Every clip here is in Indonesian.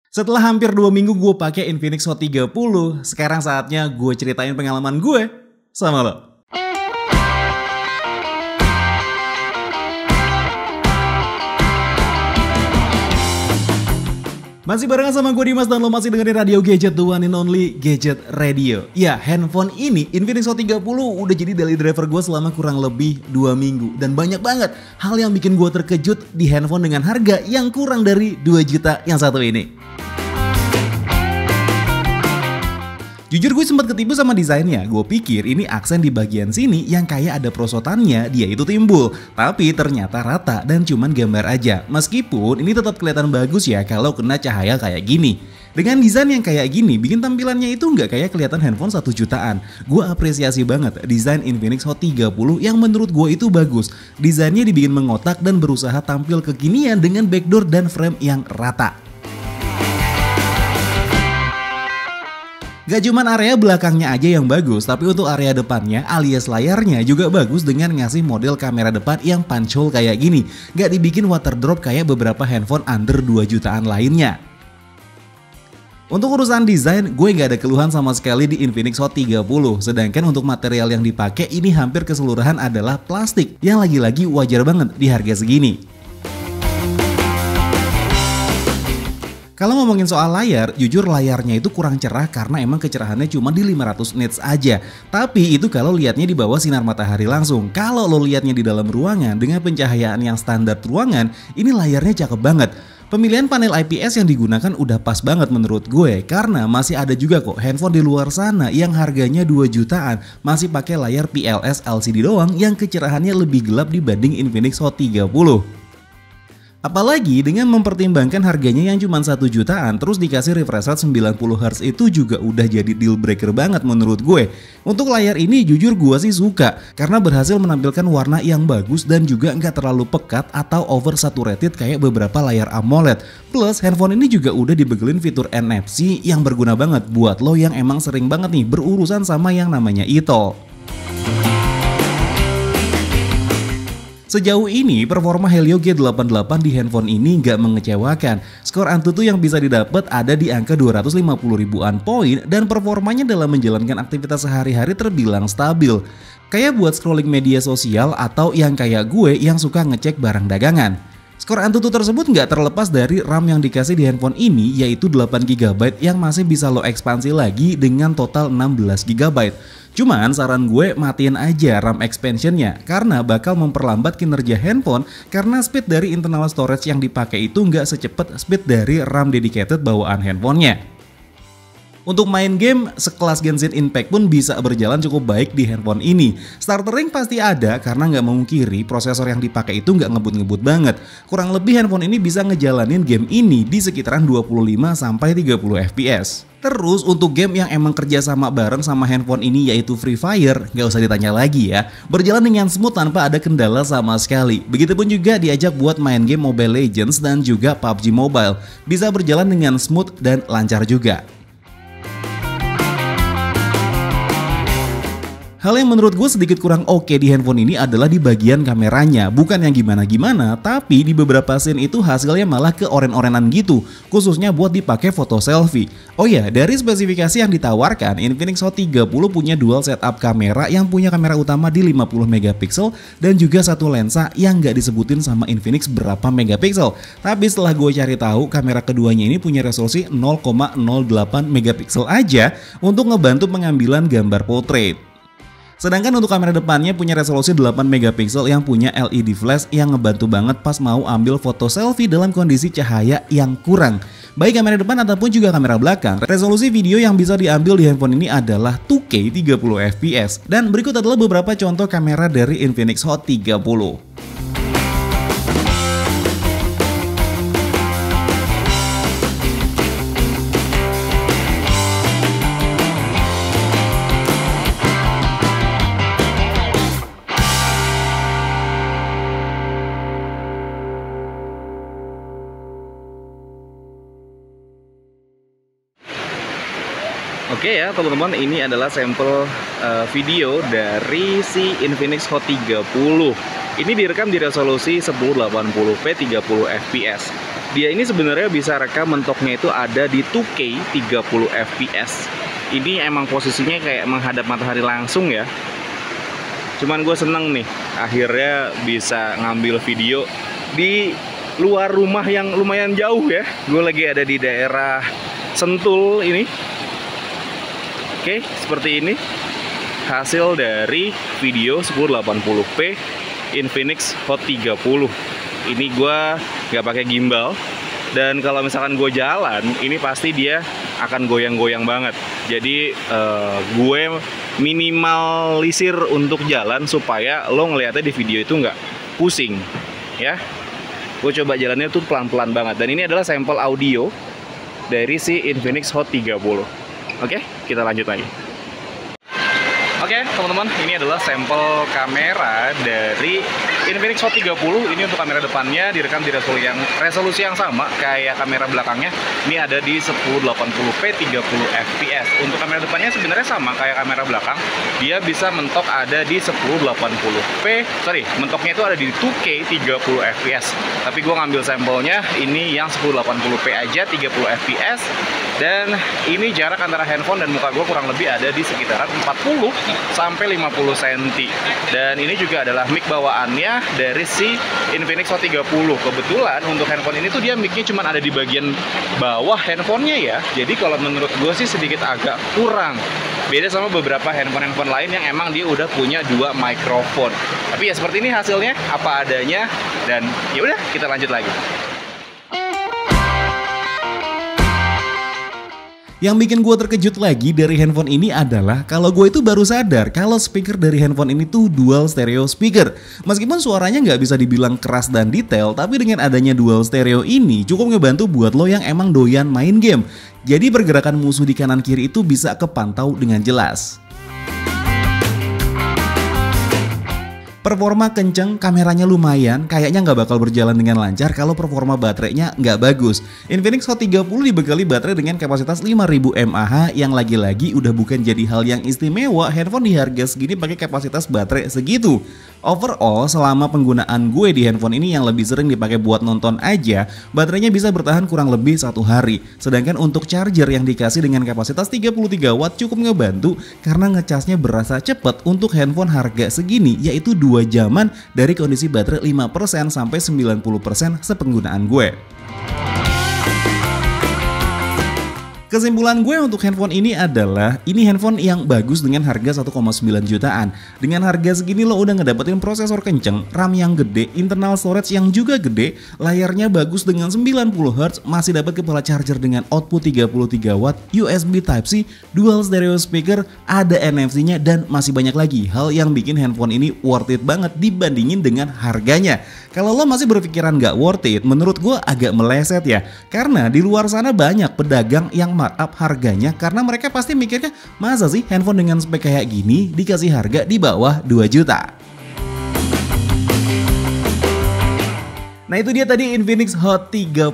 Setelah hampir 2 minggu gue pakai Infinix Hot 30, sekarang saatnya gue ceritain pengalaman gue sama lo. Masih barengan sama gue Dimas dan lo masih dengerin Radio Gadget, the one and only Gadget Radio. Ya, handphone ini Infinix Hot 30 udah jadi daily driver gue selama kurang lebih 2 minggu. Dan banyak banget hal yang bikin gue terkejut di handphone dengan harga yang kurang dari 2 juta yang satu ini. Jujur gue sempat ketipu sama desainnya. Gue pikir ini aksen di bagian sini yang kayak ada perosotannya dia itu timbul. Tapi ternyata rata dan cuman gambar aja. Meskipun ini tetap kelihatan bagus ya kalau kena cahaya kayak gini. Dengan desain yang kayak gini bikin tampilannya itu nggak kayak kelihatan handphone 1 jutaan. Gue apresiasi banget desain Infinix Hot 30 yang menurut gue itu bagus. Desainnya dibikin mengotak dan berusaha tampil kekinian dengan backdoor dan frame yang rata. Gak cuman area belakangnya aja yang bagus, tapi untuk area depannya alias layarnya juga bagus dengan ngasih model kamera depan yang punch hole kayak gini. Gak dibikin water drop kayak beberapa handphone under 2 jutaan lainnya. Untuk urusan desain, gue gak ada keluhan sama sekali di Infinix Hot 30. Sedangkan untuk material yang dipakai ini hampir keseluruhan adalah plastik, yang lagi-lagi wajar banget di harga segini. Kalau ngomongin soal layar, jujur layarnya itu kurang cerah karena emang kecerahannya cuma di 500 nits aja. Tapi itu kalau lihatnya di bawah sinar matahari langsung. Kalau lo lihatnya di dalam ruangan dengan pencahayaan yang standar ruangan, ini layarnya cakep banget. Pemilihan panel IPS yang digunakan udah pas banget menurut gue karena masih ada juga kok handphone di luar sana yang harganya 2 jutaan masih pakai layar PLS LCD doang yang kecerahannya lebih gelap dibanding Infinix Hot 30. Apalagi dengan mempertimbangkan harganya yang cuma 1 jutaan terus dikasih refresh rate 90Hz itu juga udah jadi deal breaker banget menurut gue. Untuk layar ini jujur gue sih suka karena berhasil menampilkan warna yang bagus dan juga nggak terlalu pekat atau oversaturated kayak beberapa layar AMOLED. Plus handphone ini juga udah dibegelin fitur NFC yang berguna banget buat lo yang emang sering banget nih berurusan sama yang namanya e-tol. Sejauh ini performa Helio G88 di handphone ini nggak mengecewakan. Skor Antutu yang bisa didapat ada di angka 250 ribuan poin dan performanya dalam menjalankan aktivitas sehari-hari terbilang stabil. Kayak buat scrolling media sosial atau yang kayak gue yang suka ngecek barang dagangan. Skor Antutu tersebut nggak terlepas dari RAM yang dikasih di handphone ini yaitu 8GB yang masih bisa lo ekspansi lagi dengan total 16GB. Cuman saran gue matiin aja RAM expansionnya karena bakal memperlambat kinerja handphone karena speed dari internal storage yang dipakai itu nggak secepat speed dari RAM dedicated bawaan handphonenya. Untuk main game, sekelas Genshin Impact pun bisa berjalan cukup baik di handphone ini. Stuttering pasti ada karena nggak memungkiri prosesor yang dipakai itu nggak ngebut-ngebut banget. Kurang lebih handphone ini bisa ngejalanin game ini di sekitaran 25-30 fps. Terus untuk game yang emang kerja sama bareng sama handphone ini yaitu Free Fire, nggak usah ditanya lagi ya. Berjalan dengan smooth tanpa ada kendala sama sekali. Begitupun juga diajak buat main game Mobile Legends dan juga PUBG Mobile. Bisa berjalan dengan smooth dan lancar juga. Hal yang menurut gue sedikit kurang oke di handphone ini adalah di bagian kameranya. Bukan yang gimana-gimana, tapi di beberapa scene itu hasilnya malah ke oren-orenan gitu. Khususnya buat dipakai foto selfie. Oh ya, dari spesifikasi yang ditawarkan, Infinix Hot 30 punya dual setup kamera yang punya kamera utama di 50MP dan juga satu lensa yang gak disebutin sama Infinix berapa megapiksel. Tapi setelah gue cari tahu, kamera keduanya ini punya resolusi 0,08MP aja untuk ngebantu pengambilan gambar portrait. Sedangkan untuk kamera depannya punya resolusi 8MP yang punya LED flash yang ngebantu banget pas mau ambil foto selfie dalam kondisi cahaya yang kurang. Baik kamera depan ataupun juga kamera belakang, resolusi video yang bisa diambil di handphone ini adalah 2K 30fps. Dan berikut adalah beberapa contoh kamera dari Infinix Hot 30. Oke ya teman-teman, ini adalah sampel video dari si Infinix Hot 30. Ini direkam di resolusi 1080p 30fps. Dia ini sebenarnya bisa rekam mentoknya itu ada di 2K 30 fps. Ini emang posisinya kayak menghadap matahari langsung ya. Cuman gue seneng nih, akhirnya bisa ngambil video di luar rumah yang lumayan jauh ya. Gue lagi ada di daerah Sentul ini. Oke, seperti ini hasil dari video 1080p Infinix Hot 30. Ini gue nggak pakai gimbal, dan kalau misalkan gue jalan, ini pasti dia akan goyang-goyang banget. Jadi gue minimalisir untuk jalan supaya lo ngeliatnya di video itu nggak pusing ya. Gue coba jalannya tuh pelan-pelan banget, dan ini adalah sampel audio dari si Infinix Hot 30. Oke, kita lanjut lagi. Oke, teman-teman, ini adalah sampel kamera dari Infinix Hot 30. Ini untuk kamera depannya direkam di resolusi yang sama kayak kamera belakangnya. Ini ada di 1080p 30 fps. Untuk kamera depannya sebenarnya sama kayak kamera belakang. Dia bisa mentok ada di 1080p. Mentoknya itu ada di 2K 30 fps. Tapi gue ngambil sampelnya ini yang 1080p aja 30 fps. Dan ini jarak antara handphone dan muka gue kurang lebih ada di sekitaran 40 sampai 50 cm. Dan ini juga adalah mic bawaannya dari si Infinix Hot 30. Kebetulan untuk handphone ini tuh dia micnya cuma ada di bagian bawah handphonenya ya. Jadi kalau menurut gue sih sedikit agak kurang. Beda sama beberapa handphone lain yang emang dia udah punya 2 mikrofon. Tapi ya seperti ini hasilnya, apa adanya. Dan ya udah, kita lanjut lagi. Yang bikin gue terkejut lagi dari handphone ini adalah kalau gue itu baru sadar kalau speaker dari handphone ini tuh dual stereo speaker. Meskipun suaranya nggak bisa dibilang keras dan detail, tapi dengan adanya dual stereo ini cukup ngebantu buat lo yang emang doyan main game. Jadi pergerakan musuh di kanan kiri itu bisa kepantau dengan jelas. Performa kenceng, kameranya lumayan, kayaknya nggak bakal berjalan dengan lancar kalau performa baterainya nggak bagus. Infinix Hot 30 dibekali baterai dengan kapasitas 5000 mAh yang lagi-lagi udah bukan jadi hal yang istimewa handphone di harga segini pakai kapasitas baterai segitu. Overall, selama penggunaan gue di handphone ini yang lebih sering dipakai buat nonton aja, baterainya bisa bertahan kurang lebih 1 hari. Sedangkan untuk charger yang dikasih dengan kapasitas 33 watt cukup ngebantu karena ngecasnya berasa cepet untuk handphone harga segini, yaitu 2 jaman dari kondisi baterai 5% sampai 90% sepenggunaan gue. Kesimpulan gue untuk handphone ini adalah ini handphone yang bagus dengan harga 1,9 jutaan. Dengan harga segini lo udah ngedapetin prosesor kenceng, RAM yang gede, internal storage yang juga gede, layarnya bagus dengan 90Hz, masih dapat kepala charger dengan output 33 watt, USB Type-C, dual stereo speaker, ada NFC-nya, dan masih banyak lagi hal yang bikin handphone ini worth it banget dibandingin dengan harganya. Kalau lo masih berpikiran gak worth it, menurut gue agak meleset ya. Karena di luar sana banyak pedagang yang markup harganya karena mereka pasti mikirnya, masa sih handphone dengan spek kayak gini dikasih harga di bawah 2 juta. Nah itu dia tadi Infinix Hot 30.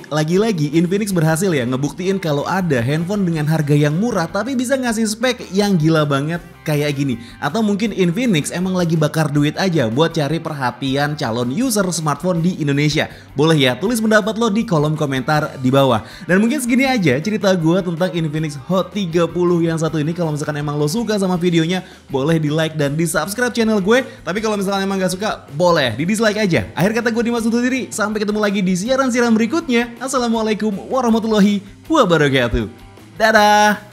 Lagi-lagi Infinix berhasil ya ngebuktiin kalau ada handphone dengan harga yang murah tapi bisa ngasih spek yang gila banget kayak gini. Atau mungkin Infinix emang lagi bakar duit aja buat cari perhatian calon user smartphone di Indonesia. Boleh ya tulis pendapat lo di kolom komentar di bawah. Dan mungkin segini aja cerita gue tentang Infinix Hot 30 yang satu ini. Kalau misalkan emang lo suka sama videonya, boleh di like dan di subscribe channel gue. Tapi kalau misalkan emang gak suka, boleh di dislike aja. Akhir kata gue Dimas undur diri. Sampai ketemu lagi di siaran-siaran berikutnya. Assalamualaikum warahmatullahi wabarakatuh. Dadah.